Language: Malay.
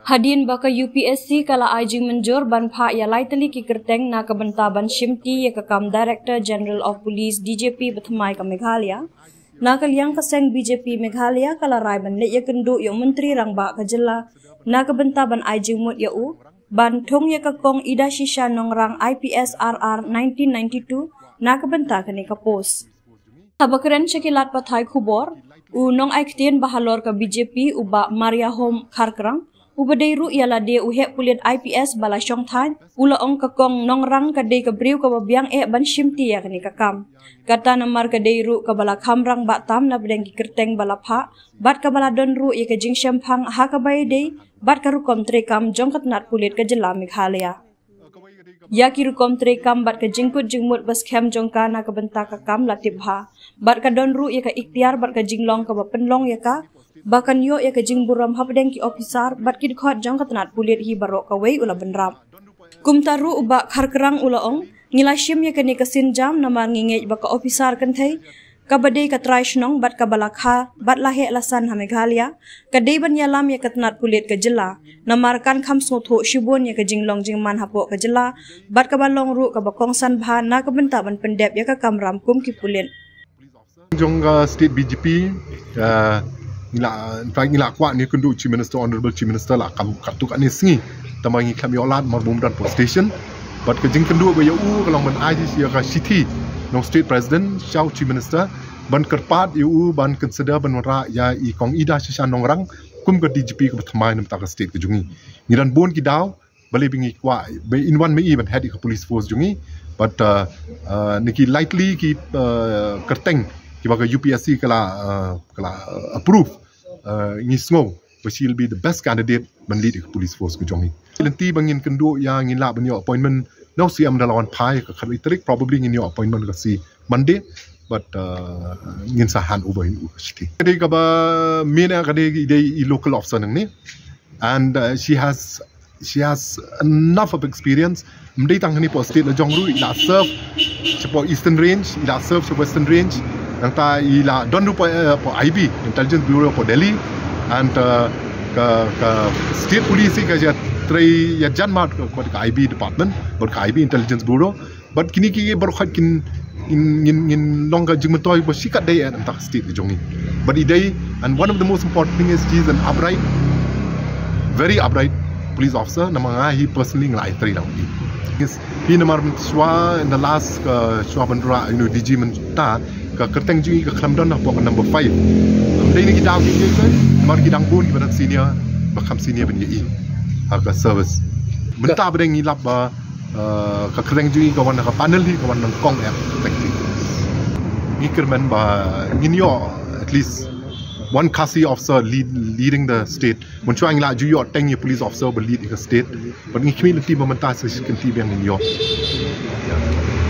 Hadin baka UPSC kala ajing menjur ban pha ya laitali ki kerteng na kabenta ban shimti ya kakam Director General of Police DJP Bathmai ka Meghalaya na kalyang kaseng BJP Meghalaya kala rai ban le ya kendu ya menteri rangba ka jela na kabenta ban ajing mut ya u ban thong ya kakong ida shisha nong rang IPSRR 1992 na kabenta kani ka post tabakren sekilat pathai khubor u nong aiktien bahalor ka BJP uba Maria Home Kharkrang ubadai ru ialah dia uhek puliat IPS bala syong than ula ong kakong nongrang kadai kabriu kababiang ban shimti ya kani kakam kata namar kadai ru kabala kamrang batam na bedeng ki kerteng bala pha bat kabala don ru ya kajing syamphang ha kabai dei bat karukom trekam jongkat nat puliat ka jela Meghalaya ya ki rukom trekam bat ka jingkut jingmut bas khem jongka na kabenta kakam latib ha bat ka don ru ya ka ikhtiar bat ka jinglong ka penlong ya ka bahkan yo ya kajing buram hapdeng ki officer bat ki khot jong katnat pulit hi barok kawai ula benrap kumtaru uba Kharkrang ula ong ngilashim ya kani kasin jam namar ngingej baka officer kan thai kabadei ka trai shnong bat ka balakha bat lahe lasan ha Meghalaya kadei ban yalam ya katnat pulit ka jela namar kan kham sotho shibon ya kajing long jingman hapo ka jela bat ka balong ru ka bakong san bha na ka benta ban pendep ya ka kamram kum ki pulit jong state BJP ngila kwa ni kundu Chief Minister Honorable Chief Minister la kam katuk ani singi tamangi kami olat marbumdan post station but kajing kundu ba ya u kalong ban IGC ka city no state president Chow Chief Minister ban kerpat u ban consider ban ra ya I kong ida shishan nongrang kum ka DGP ka thamai nam ta ka state ka jungi ngiran bon ki daw bale bingi kwa be in one me even head ka police force jungi but niki likely ki kerteng ki baga UPSC kala approve ngisngo but she'll be the best candidate ban lead the police force ku jongi lenti bangin kendo ya ngin la ban your appointment no CM dalawan pai ka khatrik probably ngin your appointment ka si Monday but ngin sa hand over in city kade ka ba mina kade ide local officer nang ni and she has enough of experience mdei tang ni po state la jongru ila serve po eastern range ila serve po western range yang ta ila don po IB Intelligence Bureau po Delhi and ka state police ka ja trai ya janmat ko ka IB department or ka IB Intelligence Bureau but kini ki bar khat kin in longa jingmatoy po sikat day and ta state jongi but idai and one of the most important thing is he is an upright very upright police officer namanga he personally ngai trai daw he namar swa in the last swa bandra DG menta ka kerteng jungi ka klamdon na po number 5 dai ni kita ki ke mar ki dang bun ki badak senior bakam senior ben yi ka service menta bedeng ni lab ka kerteng jungi ka wan ka panel hi ka wan nang kong app ni kerman ba nginyo at least one kasi officer leading the state mun chuang la ju yo teng ye police officer be lead the state but ngi community ba menta se kan ti ben nginyo